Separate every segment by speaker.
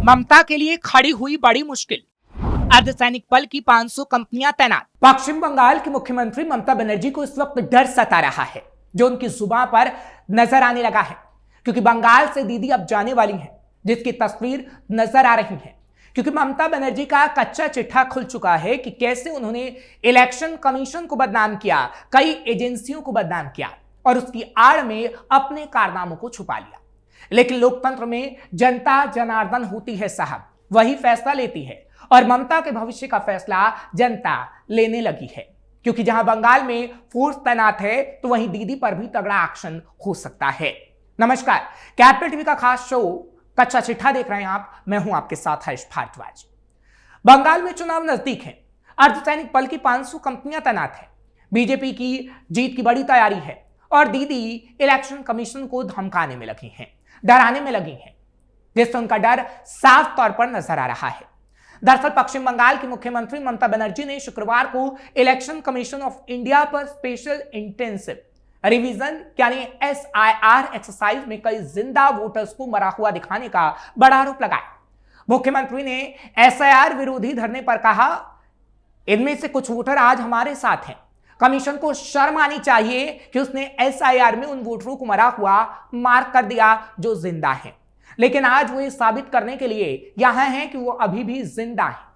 Speaker 1: ममता के लिए खड़ी हुई बड़ी मुश्किल, अर्धसैनिक बल की 500 कंपनियां तैनात। पश्चिम बंगाल की मुख्यमंत्री ममता बनर्जी को इस वक्त डर सता रहा है जो उनकी जुबान पर नजर आने लगा है, क्योंकि बंगाल से दीदी अब जाने वाली हैं, जिसकी तस्वीर नजर आ रही है। क्योंकि ममता बनर्जी का कच्चा चिट्ठा खुल चुका है कि कैसे उन्होंने इलेक्शन कमीशन को बदनाम किया, कई एजेंसियों को बदनाम किया और उसकी आड़ में अपने कारनामों को छुपा लिया। लेकिन लोकतंत्र में जनता जनार्दन होती है साहब, वही फैसला लेती है और ममता के भविष्य का फैसला जनता लेने लगी है। क्योंकि जहां बंगाल में फोर्स तैनात है तो वहीं दीदी पर भी तगड़ा एक्शन हो सकता है। नमस्कार, कैपिटल टीवी का खास शो कच्चा चिट्ठा देख रहे हैं आप। मैं हूं आपके साथ हर्ष भारद्वाज। बंगाल में चुनाव नजदीक है, अर्धसैनिक बल की 500 कंपनियां तैनात है, बीजेपी की जीत की बड़ी तैयारी है और दीदी इलेक्शन कमीशन को धमकाने में लगी हैं, डराने में लगी हैं, जिससे उनका डर साफ तौर पर नजर आ रहा है। दरअसल पश्चिम बंगाल की मुख्यमंत्री ममता बनर्जी ने शुक्रवार को इलेक्शन कमीशन ऑफ इंडिया पर स्पेशल इंटेंसिव रिवीजन यानी SIR एक्सरसाइज में कई जिंदा वोटर्स को मरा हुआ दिखाने का बड़ा आरोप लगाया। मुख्यमंत्री ने SIR विरोधी धरने पर कहा, इनमें से कुछ वोटर आज हमारे साथ हैं। कमीशन को शर्म आनी चाहिए कि उसने SIR में उन वोटरों को मरा हुआ मार्क कर दिया जो जिंदा हैं, लेकिन आज वो ये साबित करने के लिए यहां हैं कि वो अभी भी जिंदा हैं।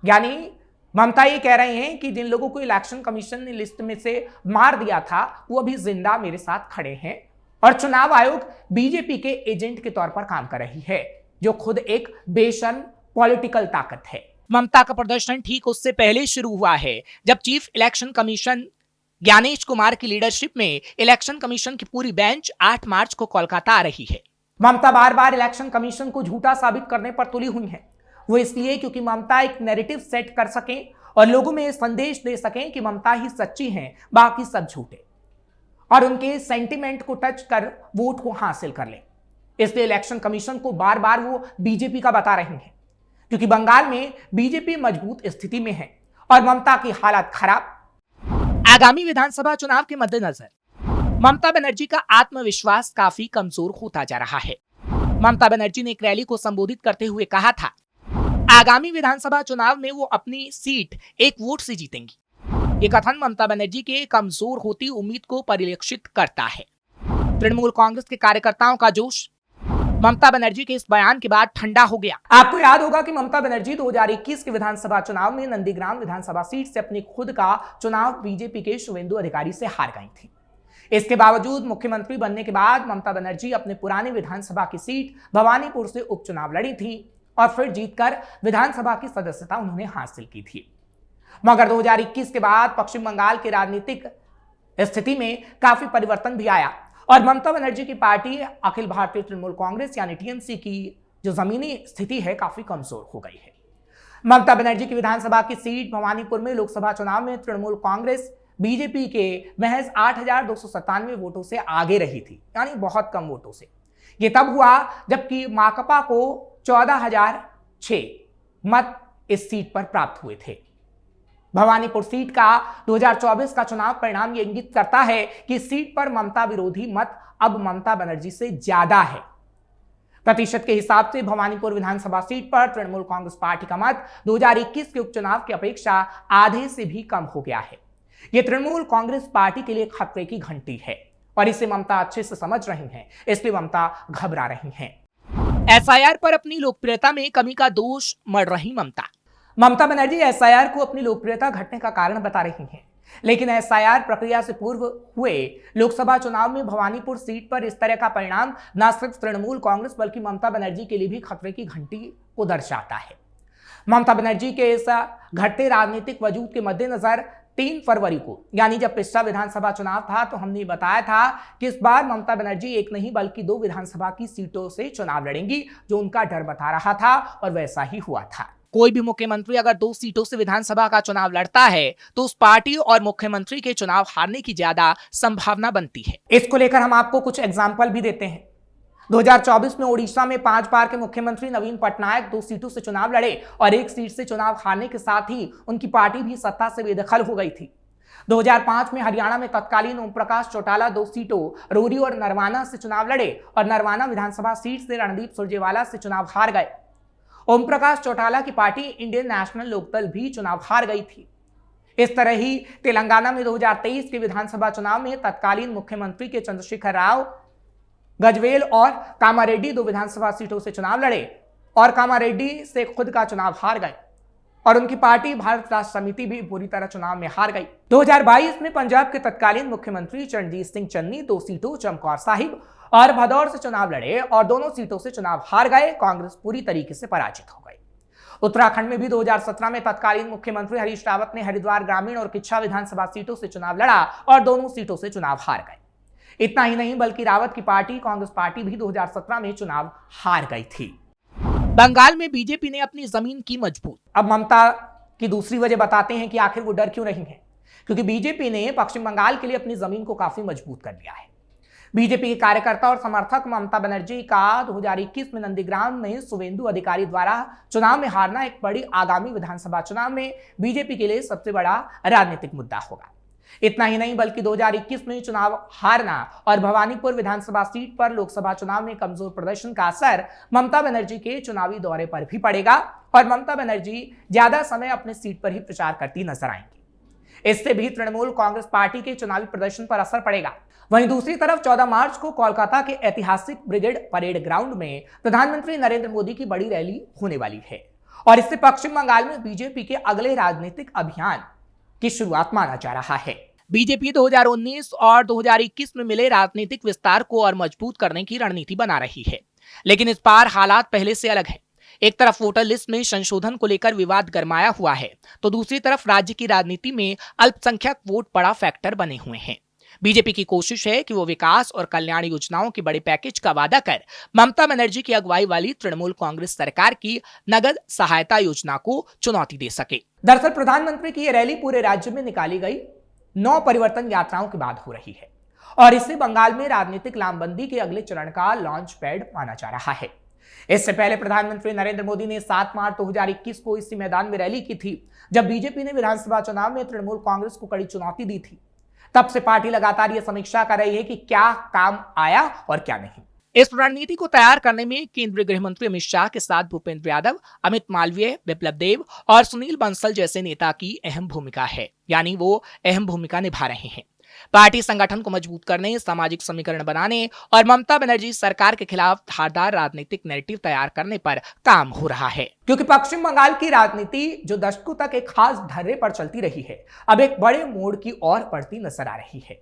Speaker 1: यानी ममता ये कह रहे हैं कि जिन लोगों को इलेक्शन कमीशन ने लिस्ट में से मार दिया था वो अभी जिंदा मेरे साथ खड़े हैं और चुनाव आयोग बीजेपी के एजेंट के तौर पर काम कर रही है, जो खुद एक बेशर्म पॉलिटिकल ताकत है। ममता का प्रदर्शन ठीक उससे पहले शुरू हुआ है, जब chief election commission Gyanesh Kumar की लीडरशिप में इलेक्शन कमीशन की पूरी बेंच 8 मार्च को कोलकाता आ रही है। ममता बार बार इलेक्शन कमीशन को झूठा साबित करने पर तुली हुई है। वो इसलिए क्योंकि ममता एक नैरेटिव सेट कर सकें और लोगों में संदेश दे सकें कि ममता ही सच्ची हैं, बाकी सब झूठे, और उनके सेंटिमेंट को टच कर वोट को हासिल कर लें। इसलिए इलेक्शन कमीशन को बार बार वो बीजेपी का बता रहे हैं, क्योंकि बंगाल में बीजेपी मजबूत स्थिति में है और ममता की हालत खराब। आगामी विधानसभा चुनाव के मद्देनजर ममता बनर्जी का आत्मविश्वास काफी कमजोर होता जा रहा है। ममता बनर्जी ने एक रैली को संबोधित करते हुए कहा था, आगामी विधानसभा चुनाव में वो अपनी सीट 1 वोट से जीतेंगी। ये कथन ममता बनर्जी के कमजोर होती उम्मीद को परिलक्षित करता है। तृणमूल कांग्रेस के कार्यकर्ताओं का जोश ममता बनर्जी के इस बयान के बाद ठंडा हो गया। आपको याद होगा कि ममता बनर्जी 2021 के विधानसभा चुनाव में नंदीग्राम विधानसभा सीट से अपनी खुद का चुनाव बीजेपी के शुवेंदु अधिकारी से हार गई थी। इसके बावजूद मुख्यमंत्री बनने के बाद ममता बनर्जी अपने पुराने विधानसभा की सीट भवानीपुर से उपचुनाव लड़ी थी और फिर जीतकर विधानसभा की सदस्यता उन्होंने हासिल की थी। मगर 2021 के बाद पश्चिम बंगाल की राजनीतिक स्थिति में काफी परिवर्तन भी आया और ममता बनर्जी की पार्टी अखिल भारतीय तृणमूल कांग्रेस यानी TMC की जो जमीनी स्थिति है काफी कमजोर हो गई है। ममता बनर्जी की विधानसभा की सीट भवानीपुर में लोकसभा चुनाव में तृणमूल कांग्रेस बीजेपी के महज 8,297 वोटों से आगे रही थी, यानी बहुत कम वोटों से। ये तब हुआ जबकि माकपा को 14,006 मत इस सीट पर प्राप्त हुए थे। भवानीपुर सीट का 2024 का चुनाव परिणाम ये इंगित करता है कि इस सीट पर ममता विरोधी मत अब ममता बनर्जी से ज्यादा है। प्रतिशत के हिसाब से भवानीपुर विधानसभा सीट पर तृणमूल कांग्रेस पार्टी का मत 2021 के उपचुनाव की अपेक्षा आधे से भी कम हो गया है। यह तृणमूल कांग्रेस पार्टी के लिए खतरे की घंटी है और इसे ममता अच्छे से समझ रही हैं, इसलिए ममता घबरा रही हैं। SIR पर अपनी लोकप्रियता में कमी का दोष मढ़ रही ममता बनर्जी SIR को अपनी लोकप्रियता घटने का कारण बता रही हैं, लेकिन SIR प्रक्रिया से पूर्व हुए लोकसभा चुनाव में भवानीपुर सीट पर इस तरह का परिणाम न सिर्फ तृणमूल कांग्रेस बल्कि ममता बनर्जी के लिए भी खतरे की घंटी को दर्शाता है। ममता बनर्जी के इस घटते राजनीतिक वजूद के मद्देनजर 3 फरवरी को, यानी जब पिछला विधानसभा चुनाव था, तो हमने बताया था कि इस बार ममता बनर्जी एक नहीं बल्कि 2 विधानसभा की सीटों से चुनाव लड़ेंगी, जो उनका डर बता रहा था और वैसा ही हुआ था। कोई भी मुख्यमंत्री अगर 2 सीटों से विधानसभा का चुनाव लड़ता है तो उस पार्टी और मुख्यमंत्री के चुनाव हारने की ज्यादा संभावना बनती है। इसको लेकर हम आपको कुछ एग्जाम्पल भी देते हैं। 2024 में ओडिशा में 5 बार के मुख्यमंत्री नवीन पटनायक 2 सीटों से चुनाव लड़े और 1 सीट से चुनाव हारने के साथ ही उनकी पार्टी भी सत्ता से बेदखल हो गई थी। 2005 में हरियाणा में तत्कालीन ओम प्रकाश चौटाला 2 सीटों रोरी और नरवाना से चुनाव लड़े और नरवाना विधानसभा सीट से रणदीप सुरजेवाला से चुनाव हार गए। ओम प्रकाश चौटाला की पार्टी इंडियन नेशनल लोकदल भी चुनाव हार गई थी। इस तरह ही तेलंगाना में 2023 के विधानसभा चुनाव में तत्कालीन मुख्यमंत्री के चंद्रशेखर राव गजवेल और कामारेड्डी 2 विधानसभा सीटों से चुनाव लड़े और कामारेड्डी से खुद का चुनाव हार गए और उनकी पार्टी भारत राष्ट्र समिति भी बुरी तरह चुनाव में हार गई। 2022 में पंजाब के तत्कालीन मुख्यमंत्री चरणजीत सिंह चन्नी 2 सीटों चमकौर साहिब और भदौर से चुनाव लड़े और दोनों सीटों से चुनाव हार गए। कांग्रेस पूरी तरीके से पराजित हो गई। उत्तराखंड में भी 2017 में तत्कालीन मुख्यमंत्री हरीश रावत ने हरिद्वार ग्रामीण और किच्छा विधानसभा सीटों से चुनाव लड़ा और दोनों सीटों से चुनाव हार गए। इतना ही नहीं बल्कि रावत की पार्टी कांग्रेस पार्टी भी 2017 में चुनाव हार गई थी। बंगाल में बीजेपी ने अपनी जमीन की मजबूत। अब ममता की दूसरी वजह बताते हैं कि आखिर वो डर क्यों रही है, क्योंकि बीजेपी ने पश्चिम बंगाल के लिए अपनी जमीन को काफी मजबूत कर लिया है। बीजेपी के कार्यकर्ता और समर्थक ममता बनर्जी का 2021 में नंदीग्राम में शुवेंदु अधिकारी द्वारा चुनाव में हारना एक बड़ी आगामी विधानसभा चुनाव में बीजेपी के लिए सबसे बड़ा राजनीतिक मुद्दा होगा। इतना ही नहीं बल्कि 2021 में चुनाव हारना और भवानीपुर विधानसभा सीट पर लोकसभा चुनाव में कमजोर प्रदर्शन का असर ममता बनर्जी के चुनावी दौरे पर भी पड़ेगा और ममता बनर्जी ज्यादा समय अपने सीट पर ही प्रचार करती नजर आएंगी। इससे भी तृणमूल कांग्रेस पार्टी के चुनावी प्रदर्शन पर असर पड़ेगा। वहीं दूसरी तरफ 14 मार्च को कोलकाता के ऐतिहासिक ब्रिगेड परेड ग्राउंड में प्रधानमंत्री नरेंद्र मोदी की बड़ी रैली होने वाली है और इससे पश्चिम बंगाल में बीजेपी के अगले राजनीतिक अभियान की शुरुआत माना जा रहा है। बीजेपी 2019 और 2021 में मिले राजनीतिक विस्तार को और मजबूत करने की रणनीति बना रही है, लेकिन इस बार हालात पहले से अलग है। एक तरफ वोटर लिस्ट में संशोधन को लेकर विवाद गरमाया हुआ है, तो दूसरी तरफ राज्य की राजनीति में अल्पसंख्यक वोट बड़ा फैक्टर बने हुए हैं। बीजेपी की कोशिश है कि वो विकास और कल्याण योजनाओं के बड़े पैकेज का वादा कर ममता बनर्जी की अगुवाई वाली तृणमूल कांग्रेस सरकार की नगद सहायता योजना को चुनौती दे सके। दरअसल प्रधानमंत्री की यह रैली पूरे राज्य में निकाली गई 9 परिवर्तन यात्राओं के बाद हो रही है और इससे बंगाल में राजनीतिक लामबंदी के अगले चरण का लॉन्च पैड माना जा रहा है। इससे पहले प्रधानमंत्री नरेंद्र मोदी ने 7 मार्च 2021 को इसी मैदान में रैली की थी, जब बीजेपी ने विधानसभा चुनाव में तृणमूल कांग्रेस को कड़ी चुनौती दी थी। तब से पार्टी लगातार यह समीक्षा कर रही है कि क्या काम आया और क्या नहीं। इस रणनीति को तैयार करने में केंद्रीय गृह मंत्री अमित शाह के साथ भूपेंद्र यादव, अमित मालवीय, बिप्लब देब और सुनील बंसल जैसे नेता की अहम भूमिका है, यानी वो अहम भूमिका निभा रहे हैं। पार्टी संगठन को मजबूत करने, सामाजिक समीकरण बनाने और ममता बनर्जी सरकार के खिलाफ धारदार राजनीतिक नैरेटिव तैयार करने पर काम हो रहा है। क्योंकि पश्चिम बंगाल की राजनीति जो दशकों तक एक खास ढर्रे पर चलती रही है, अब एक बड़े मोड़ की ओर बढ़ती नजर आ रही है।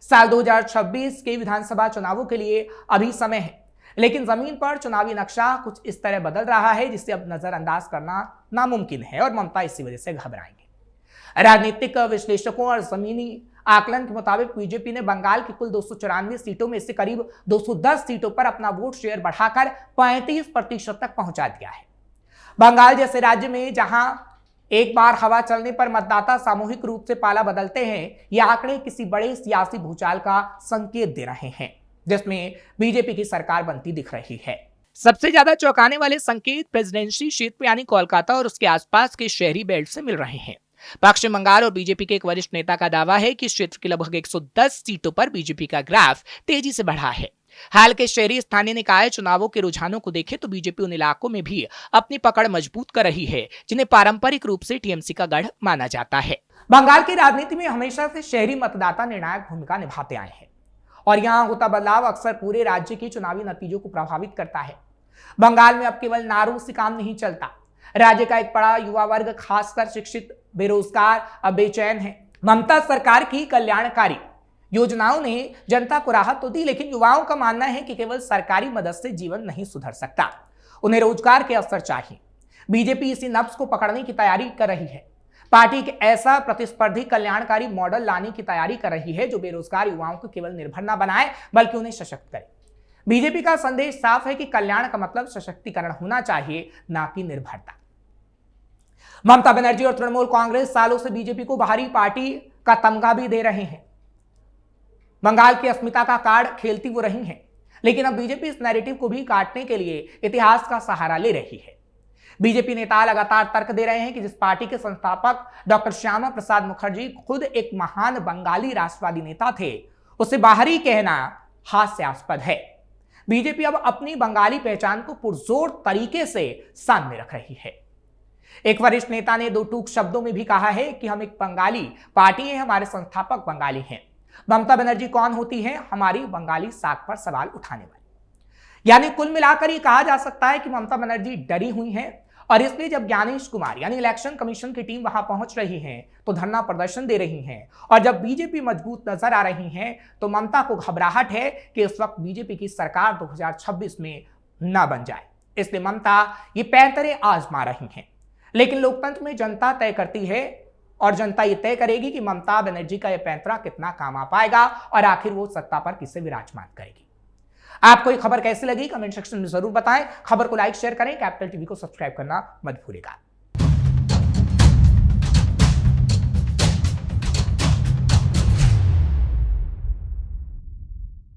Speaker 1: साल 2026 के विधानसभा चुनावों के लिए अभी समय है, लेकिन जमीन पर चुनावी नक्शा कुछ इस तरह बदल रहा है जिसे अब नजरअंदाज करना नामुमकिन है और ममता इसी वजह से घबराएंगे। राजनीतिक विश्लेषकों और जमीनी आकलन के मुताबिक बीजेपी ने बंगाल की कुल 294 सीटों में से करीब 210 सीटों पर अपना वोट शेयर बढ़ाकर 35% तक पहुंचा दिया है। बंगाल जैसे राज्य में जहां एक बार हवा चलने पर मतदाता सामूहिक रूप से पाला बदलते हैं, ये आंकड़े किसी बड़े सियासी भूचाल का संकेत दे रहे हैं, जिसमें बीजेपी की सरकार बनती दिख रही है। सबसे ज्यादा चौंकाने वाले संकेत प्रेसिडेंसी क्षेत्र यानी कोलकाता और उसके आसपास के शहरी बेल्ट से मिल रहे हैं। पश्चिम बंगाल और बीजेपी के एक वरिष्ठ नेता का दावा है कि क्षेत्र की लगभग 110 सीटों पर बीजेपी का ग्राफ तेजी से बढ़ा है। हाल के शहरी स्थानीय निकाय चुनावों के रुझानों को देखें तो बीजेपी उन इलाकों में भी अपनी पकड़ मजबूत कर रही है जिन्हें पारंपरिक रूप से टीएमसी का गढ़ माना जाता है। बंगाल की राजनीति में हमेशा से शहरी मतदाता निर्णायक भूमिका निभाते आए हैं और यहाँ होता बदलाव अक्सर पूरे राज्य के चुनावी नतीजों को प्रभावित करता है। बंगाल में अब केवल नारों से काम नहीं चलता। राज्य का एक बड़ा युवा वर्ग, खासकर शिक्षित बेरोजगार, अब बेचैन है। ममता सरकार की कल्याणकारी योजनाओं ने जनता को राहत तो दी, लेकिन युवाओं का मानना है कि केवल सरकारी मदद से जीवन नहीं सुधर सकता, उन्हें रोजगार के अवसर चाहिए। बीजेपी इसी नब्ज को पकड़ने की तैयारी कर रही है। पार्टी एक ऐसा प्रतिस्पर्धी कल्याणकारी मॉडल लाने की तैयारी कर रही है जो बेरोजगार युवाओं को केवल निर्भर न बनाए बल्कि उन्हें सशक्त करे। बीजेपी का संदेश साफ है कि कल्याण का मतलब सशक्तिकरण होना चाहिए, ना कि निर्भरता। ममता बनर्जी और तृणमूल कांग्रेस सालों से बीजेपी को बाहरी पार्टी का तमगा भी दे रहे हैं। बंगाल की अस्मिता का कार्ड खेलती वो रही हैं, लेकिन अब बीजेपी इस नैरेटिव को भी काटने के लिए इतिहास का सहारा ले रही है। बीजेपी नेता लगातार तर्क दे रहे हैं कि जिस पार्टी के संस्थापक डॉक्टर श्यामा प्रसाद मुखर्जी खुद एक महान बंगाली राष्ट्रवादी नेता थे, उसे बाहरी कहना हास्यास्पद है। बीजेपी अब अपनी बंगाली पहचान को पुरजोर तरीके से सामने रख रही है। एक वरिष्ठ नेता ने दो टूक शब्दों में भी कहा है कि हम एक बंगाली पार्टी है, हमारे संस्थापक बंगाली हैं। ममता बनर्जी कौन होती है? हमारी बंगाली साख पर सवाल उठाने वाली। यानी कुल मिलाकर ये कहा जा सकता है कि ममता बनर्जी डरी हुई हैं और इसलिए जब ज्ञानेश कुमार यानी इलेक्शन कमीशन की टीम वहां पहुंच रही है तो धरना प्रदर्शन दे रही हैं, और जब बीजेपी मजबूत नजर आ रही है तो ममता को घबराहट है कि इस वक्त बीजेपी की सरकार 2026 में न बन जाए। इसलिए ममता ये पैंतरे आजमा रही हैं। लेकिन लोकतंत्र में जनता तय करती है और जनता ये तय करेगी कि ममता बनर्जी का यह पैंतरा कितना काम आ पाएगा और आखिर वो सत्ता पर किसे विराजमान करेगी। आपको ये खबर कैसी लगी कमेंट सेक्शन में जरूर बताएं। खबर को लाइक शेयर करें, कैपिटल टीवी को सब्सक्राइब करना मत भूलिएगा।